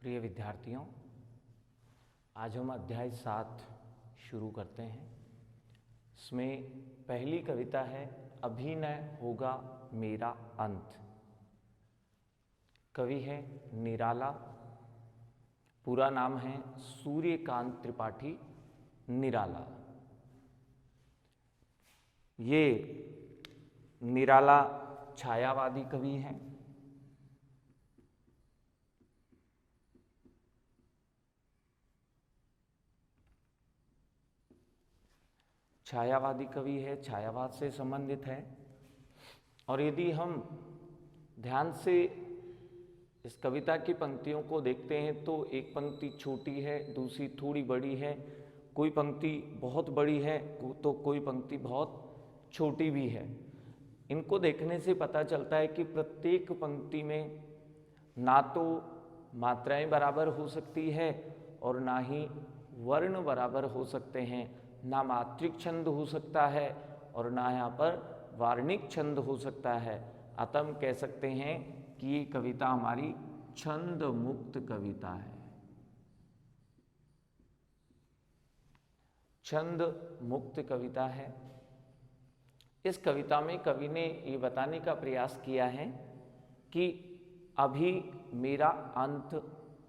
प्रिय विद्यार्थियों, आज हम अध्याय 7 शुरू करते हैं। इसमें पहली कविता है अभी न होगा मेरा अंत। कवि है निराला। पूरा नाम है सूर्यकांत त्रिपाठी निराला। ये निराला छायावादी कवि हैं। छायावादी कवि है, छायावाद से संबंधित है। और यदि हम ध्यान से इस कविता की पंक्तियों को देखते हैं तो एक पंक्ति छोटी है, दूसरी थोड़ी बड़ी है, कोई पंक्ति बहुत बड़ी है तो कोई पंक्ति बहुत छोटी भी है। इनको देखने से पता चलता है कि प्रत्येक पंक्ति में ना तो मात्राएं बराबर हो सकती है और ना ही वर्ण बराबर हो सकते हैं, ना मात्रिक छंद हो सकता है और ना यहाँ पर वार्णिक छंद हो सकता है। अतः हम कह सकते हैं कि ये कविता हमारी छंद मुक्त कविता है। छंद मुक्त कविता है। इस कविता में कवि ने ये बताने का प्रयास किया है कि अभी मेरा अंत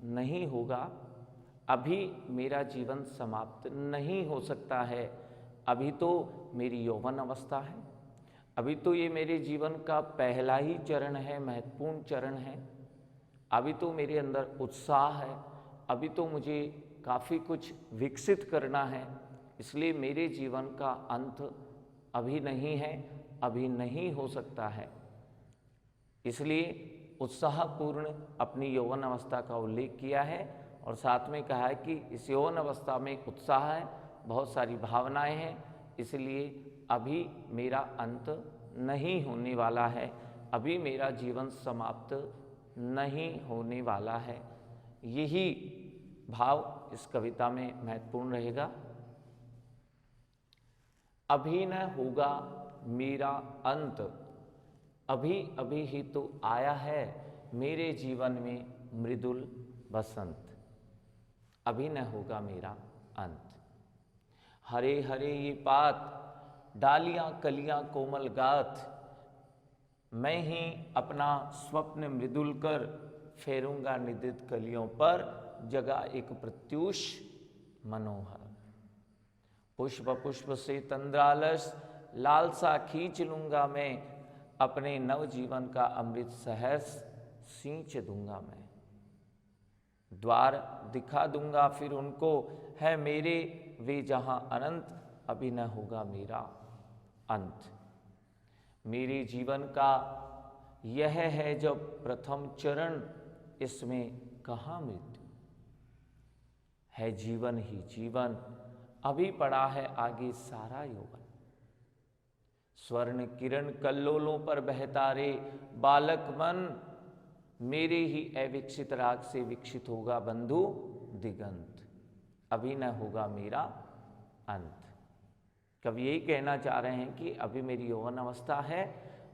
नहीं होगा, अभी मेरा जीवन समाप्त नहीं हो सकता है। अभी तो मेरी यौवन अवस्था है, अभी तो ये मेरे जीवन का पहला ही चरण है, महत्वपूर्ण चरण है। अभी तो मेरे अंदर उत्साह है, अभी तो मुझे काफ़ी कुछ विकसित करना है। इसलिए मेरे जीवन का अंत अभी नहीं है, अभी नहीं हो सकता है। इसलिए उत्साहपूर्ण अपनी यौवन अवस्था का उल्लेख किया है और साथ में कहा है कि इस यौवन अवस्था में उत्साह है, बहुत सारी भावनाएं हैं, इसलिए अभी मेरा अंत नहीं होने वाला है, अभी मेरा जीवन समाप्त नहीं होने वाला है। यही भाव इस कविता में महत्वपूर्ण रहेगा। अभी न होगा मेरा अंत, अभी अभी ही तो आया है मेरे जीवन में मृदुल बसंत। अभी न होगा मेरा अंत। हरे हरे ये पात, डालियां कलियां कोमल गाथ, मैं ही अपना स्वप्न मृदुल कर फेरूंगा निदित कलियों पर, जगा एक प्रत्यूष मनोहर। पुष्प पुष्प से तंद्रालस लालसा खींच लूंगा मैं, अपने नव जीवन का अमृत सहर्ष सींच दूंगा मैं। द्वार दिखा दूंगा फिर उनको, है मेरे वे जहां अनंत, अभी न होगा मेरा अंत। मेरे जीवन का यह है जब प्रथम चरण, इसमें कहाँ मृत्यु है, जीवन ही जीवन, अभी पड़ा है आगे सारा यौवन। स्वर्ण किरण कल्लोलों पर बहता रे बालक मन, मेरे ही अविकसित राग से विकसित होगा बंधु दिगंत। अभी न होगा मेरा अंत। कवि यही कहना चाह रहे हैं कि अभी मेरी यौवन अवस्था है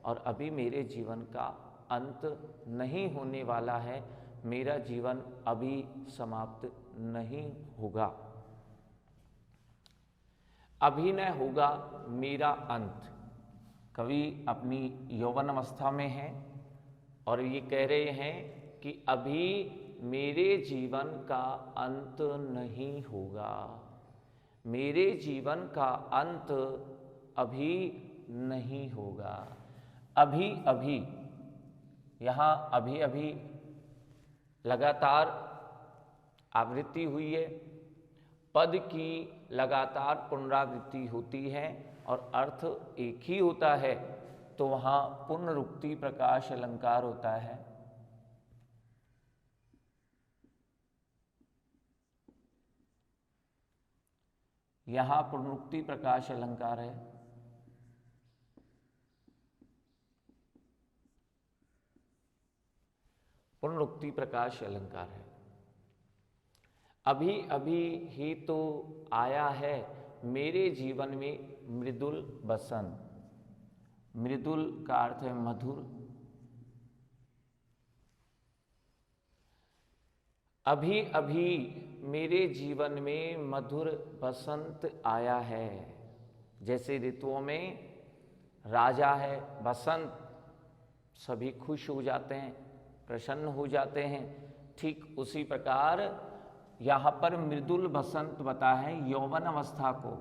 और अभी मेरे जीवन का अंत नहीं होने वाला है, मेरा जीवन अभी समाप्त नहीं होगा। अभी न होगा मेरा अंत। कवि अपनी यौवन अवस्था में है और ये कह रहे हैं कि अभी मेरे जीवन का अंत नहीं होगा, मेरे जीवन का अंत अभी नहीं होगा। अभी अभी, यहाँ अभी अभी लगातार आवृत्ति हुई है, पद की लगातार पुनरावृत्ति होती है और अर्थ एक ही होता है, तो वहां पुनरुक्ति प्रकाश अलंकार होता है। यहां पुनरुक्ति प्रकाश अलंकार है। पुनरुक्ति प्रकाश अलंकार है। अभी अभी ही तो आया है मेरे जीवन में मृदुल बसंत। मृदुल का अर्थ है मधुर। अभी अभी मेरे जीवन में मधुर बसंत आया है। जैसे ऋतुओं में राजा है बसंत, सभी खुश हो जाते हैं, प्रसन्न हो जाते हैं, ठीक उसी प्रकार यहाँ पर मृदुल बसंत बता है यौवन अवस्था को।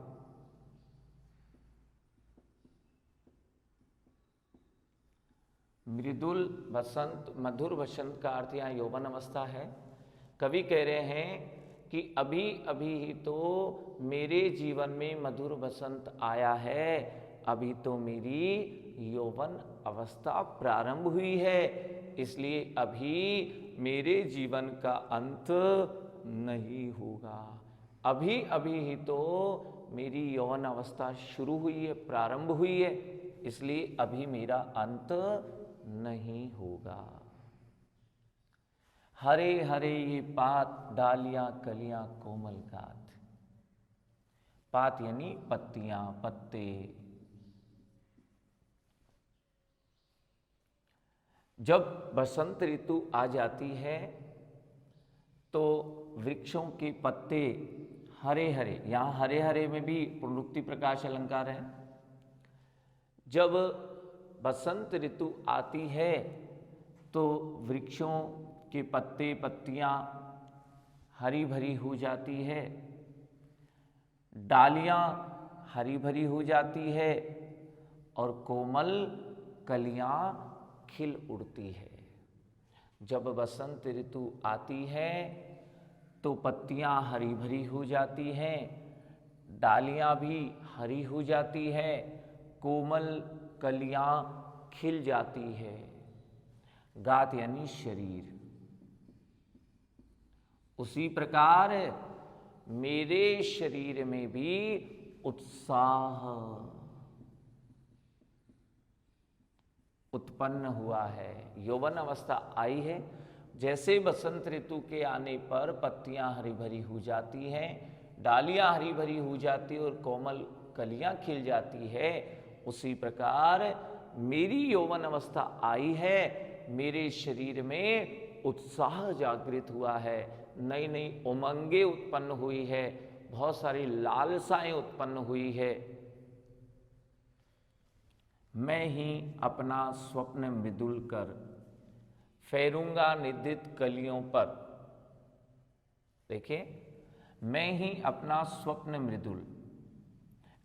मृदुल बसंत, मधुर बसंत का अर्थ यहाँ यौवन अवस्था है। कवि कह रहे हैं कि अभी अभी ही तो मेरे जीवन में मधुर बसंत आया है, अभी तो मेरी यौवन अवस्था प्रारंभ हुई है, इसलिए अभी मेरे जीवन का अंत नहीं होगा। अभी अभी ही तो मेरी यौवन अवस्था शुरू हुई है, प्रारंभ हुई है, इसलिए अभी मेरा अंत नहीं होगा। हरे हरे ये पात डालियां कलियां कोमल गात। पात यानी पत्तियां, पत्ते। जब बसंत ऋतु आ जाती है तो वृक्षों के पत्ते हरे हरे, यहां हरे हरे में भी पुनरुक्ति प्रकाश अलंकार है। जब बसंत ऋतु आती है तो वृक्षों के पत्ते पत्तियां हरी भरी हो जाती है, डालियां हरी भरी हो जाती है और कोमल कलियां खिल उड़ती है। जब बसंत ऋतु आती है तो पत्तियां हरी भरी हो जाती हैं, डालियां भी हरी हो जाती है, कोमल कलियां खिल जाती है। गात यानी शरीर। उसी प्रकार मेरे शरीर में भी उत्साह उत्पन्न हुआ है, यौवन अवस्था आई है। जैसे बसंत ऋतु के आने पर पत्तियां हरी भरी हो जाती हैं, डालियां हरी भरी हो जाती है और कोमल कलियां खिल जाती है, उसी प्रकार मेरी यौवन अवस्था आई है, मेरे शरीर में उत्साह जागृत हुआ है, नई नई उमंगें उत्पन्न हुई है, बहुत सारी लालसाएं उत्पन्न हुई है। मैं ही अपना स्वप्न मृदुल कर फेरूंगा निद्रित कलियों पर। देखिए, मैं ही अपना स्वप्न मृदुल,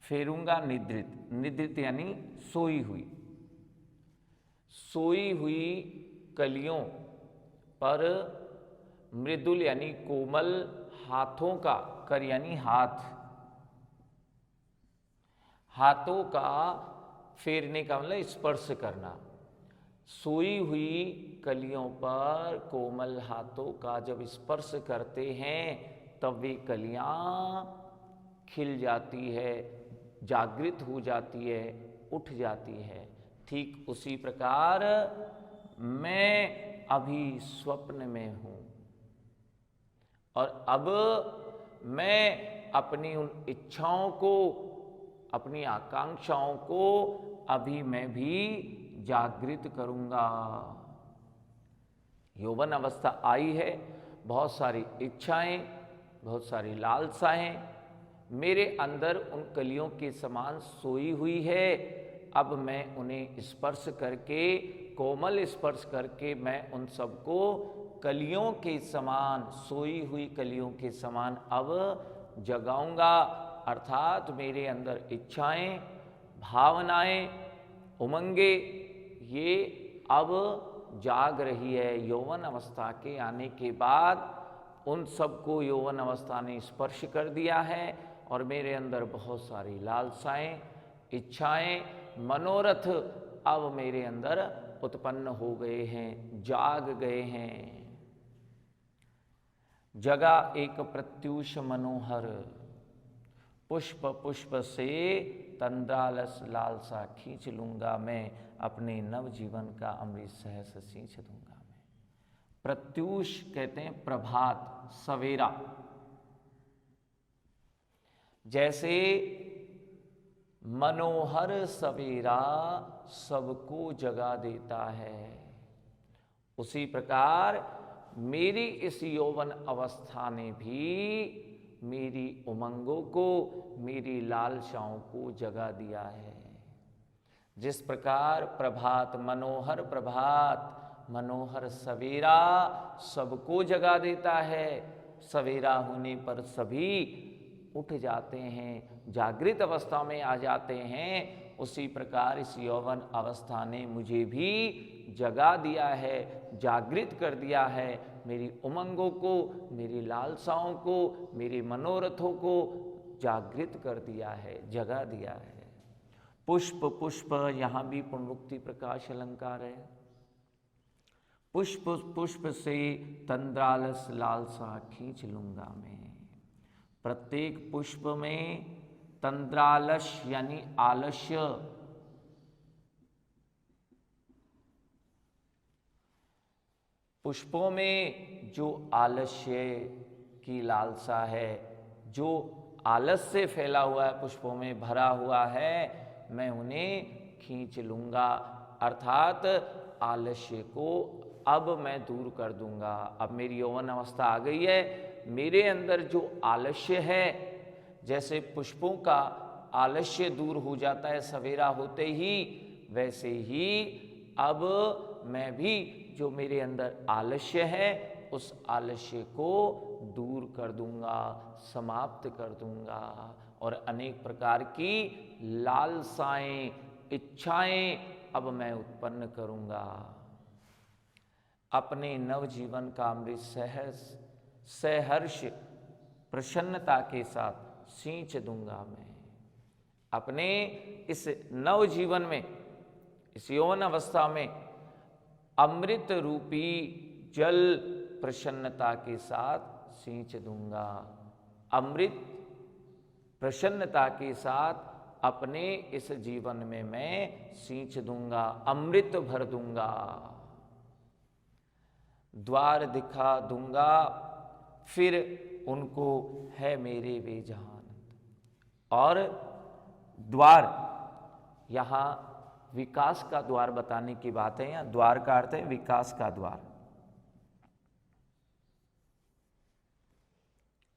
फेरूंगा निद्रित, निद्रित यानी सोई हुई, सोई हुई कलियों पर मृदुल यानी कोमल हाथों का, कर यानी हाथ, हाथों का फेरने का मतलब स्पर्श करना। सोई हुई कलियों पर कोमल हाथों का जब स्पर्श करते हैं तब वे कलियां खिल जाती है, जागृत हो जाती है, उठ जाती है। ठीक उसी प्रकार मैं अभी स्वप्न में हूं और अब मैं अपनी उन इच्छाओं को, अपनी आकांक्षाओं को अभी मैं भी जागृत करूंगा। यौवन अवस्था आई है, बहुत सारी इच्छाएं, बहुत सारी लालसाएं मेरे अंदर उन कलियों के समान सोई हुई है। अब मैं उन्हें स्पर्श करके, कोमल स्पर्श करके मैं उन सबको कलियों के समान, सोई हुई कलियों के समान अब जगाऊंगा। अर्थात मेरे अंदर इच्छाएं, भावनाएं, उमंगे ये अब जाग रही है। यौवन अवस्था के आने के बाद उन सबको यौवन अवस्था ने स्पर्श कर दिया है और मेरे अंदर बहुत सारी लालसाएं, इच्छाएं, मनोरथ अब मेरे अंदर उत्पन्न हो गए हैं, जाग गए हैं। जगा एक प्रत्यूष मनोहर, पुष्प पुष्प से तंद्रालस लालसा खींच लूंगा मैं, अपने नव जीवन का अमृत सहस सींच दूंगा मैं। प्रत्यूष कहते हैं प्रभात, सवेरा। जैसे मनोहर सवेरा सबको जगा देता है, उसी प्रकार मेरी इस यौवन अवस्था ने भी मेरी उमंगों को, मेरी लालसाओं को जगा दिया है। जिस प्रकार प्रभात, मनोहर प्रभात, मनोहर सवेरा सबको जगा देता है, सवेरा होने पर सभी उठ जाते हैं, जागृत अवस्था में आ जाते हैं, उसी प्रकार इस यौवन अवस्था ने मुझे भी जगा दिया है, जागृत कर दिया है। मेरी उमंगों को, मेरी लालसाओं को, मेरे मनोरथों को जागृत कर दिया है, जगा दिया है। पुष्प पुष्प, यहाँ भी पुनरुक्ति प्रकाश अलंकार है। पुष्प पुष्प से तंद्रालस लालसा खींच लूंगा मैं। प्रत्येक पुष्प में तंद्रालस यानी आलस्य, पुष्पों में जो आलस्य की लालसा है, जो आलस से फैला हुआ है, पुष्पों में भरा हुआ है, मैं उन्हें खींच लूंगा। अर्थात आलस्य को अब मैं दूर कर दूंगा। अब मेरी यौवन अवस्था आ गई है, मेरे अंदर जो आलस्य है, जैसे पुष्पों का आलस्य दूर हो जाता है सवेरा होते ही, वैसे ही अब मैं भी जो मेरे अंदर आलस्य है, उस आलस्य को दूर कर दूंगा, समाप्त कर दूंगा और अनेक प्रकार की लालसाएं, इच्छाएं अब मैं उत्पन्न करूंगा। अपने नवजीवन का अमृत सहर्ष प्रसन्नता के साथ सींच दूंगा मैं। अपने इस नवजीवन में, इस यौवन अवस्था में अमृत रूपी जल प्रसन्नता के साथ सींच दूंगा। अमृत प्रसन्नता के साथ अपने इस जीवन में मैं सींच दूंगा, अमृत भर दूंगा, द्वार दिखा दूंगा, फिर उनको है मेरे वे जहान। और द्वार, यहां विकास का द्वार बताने की बात है। यहां द्वार का अर्थ है विकास का द्वार।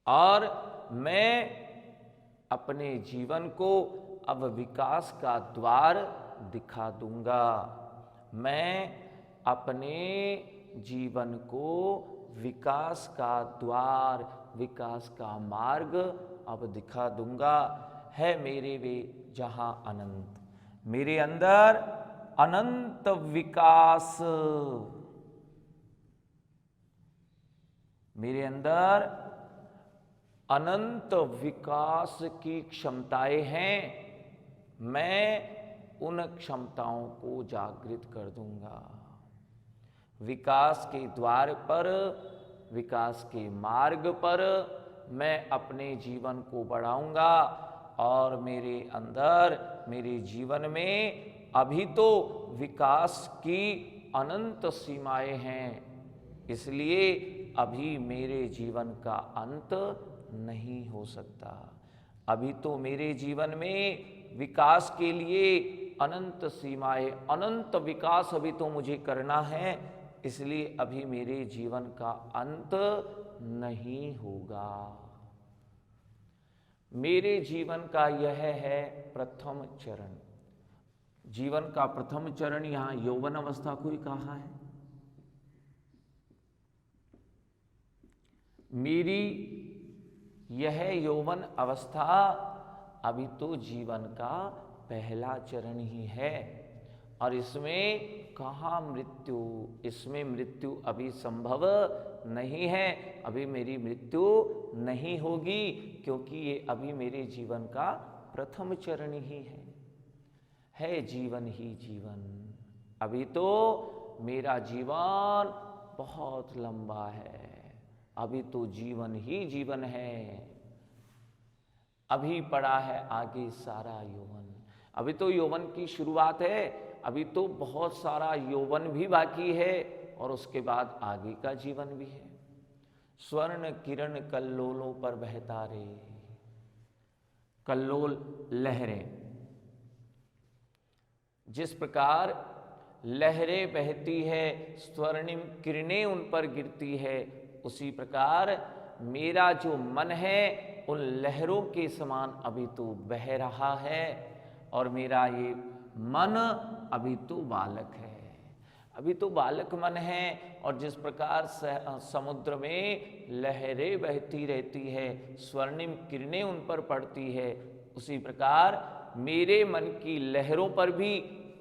और मैं अपने जीवन को अब विकास का द्वार दिखा दूंगा। मैं अपने जीवन को विकास का द्वार, विकास का मार्ग अब दिखा दूंगा। है मेरे वे जहां अनंत, मेरे अंदर अनंत विकास, मेरे अंदर अनंत विकास की क्षमताएं हैं। मैं उन क्षमताओं को जागृत कर दूंगा। विकास के द्वार पर, विकास के मार्ग पर मैं अपने जीवन को बढ़ाऊंगा। और मेरे अंदर, मेरे जीवन में अभी तो विकास की अनंत सीमाएं हैं, इसलिए अभी मेरे जीवन का अंत नहीं हो सकता। अभी तो मेरे जीवन में विकास के लिए अनंत सीमाएं, अनंत विकास अभी तो मुझे करना है, इसलिए अभी मेरे जीवन का अंत नहीं होगा। मेरे जीवन का यह है प्रथम चरण। जीवन का प्रथम चरण यहां यौवन अवस्था को ही कहा है। मेरी यह यौवन अवस्था अभी तो जीवन का पहला चरण ही है, और इसमें कहाँ मृत्यु, इसमें मृत्यु अभी संभव नहीं है। अभी मेरी मृत्यु नहीं होगी, क्योंकि ये अभी मेरे जीवन का प्रथम चरण ही है जीवन ही जीवन। अभी तो मेरा जीवन बहुत लंबा है, अभी तो जीवन ही जीवन है। अभी पड़ा है आगे सारा यौवन। अभी तो यौवन की शुरुआत है, अभी तो बहुत सारा यौवन भी बाकी है, और उसके बाद आगे का जीवन भी है। स्वर्ण किरण कल्लोलों पर बहता रे, कल्लोल लहरें। जिस प्रकार लहरें बहती है, स्वर्णिम किरणें उन पर गिरती है, उसी प्रकार मेरा जो मन है उन लहरों के समान अभी तो बह रहा है, और मेरा ये मन अभी तो बालक है, अभी तो बालक मन है। और जिस प्रकार समुद्र में लहरें बहती रहती है, स्वर्णिम किरणें उन पर पड़ती है, उसी प्रकार मेरे मन की लहरों पर भी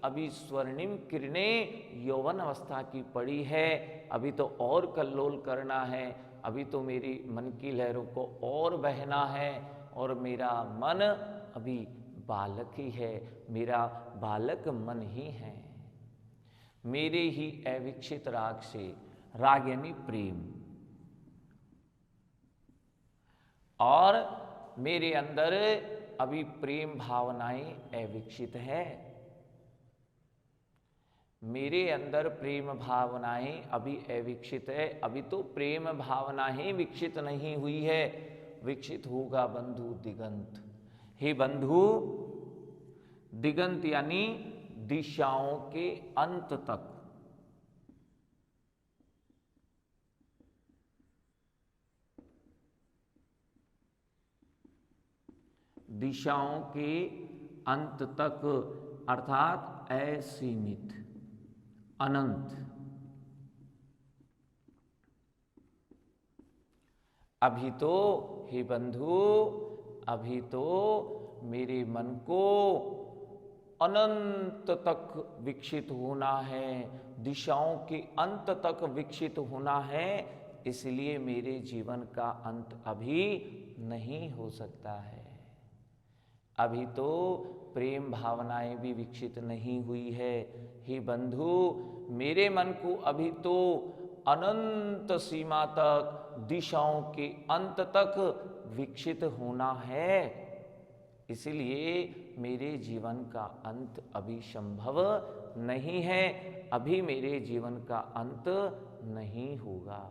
अभी स्वर्णिम किरणें यौवन अवस्था की पड़ी है। अभी तो और कल्लोल करना है, अभी तो मेरी मन की लहरों को और बहना है, और मेरा मन अभी बालक ही है, मेरा बालक मन ही है। मेरे ही अविकसित राग से, राग यानी प्रेम, और मेरे अंदर अभी प्रेम भावनाएं अविकसित है, मेरे अंदर प्रेम भावनाएं अभी अविकसित है, अभी तो प्रेम भावनाएं विकसित नहीं हुई है। विकसित होगा बंधु दिगंत। हे बंधु, दिगंत यानी दिशाओं के अंत तक, दिशाओं के अंत तक अर्थात असीमित, अनंत। अभी तो हे बंधु, अभी तो मेरे मन को अनंत तक विकसित होना है, दिशाओं के अंत तक विकसित होना है, इसलिए मेरे जीवन का अंत अभी नहीं हो सकता है। अभी तो प्रेम भावनाएं भी विकसित नहीं हुई है। हे बंधु, मेरे मन को अभी तो अनंत सीमा तक, दिशाओं के अंत तक विकसित होना है, इसलिए मेरे जीवन का अंत अभी संभव नहीं है, अभी मेरे जीवन का अंत नहीं होगा।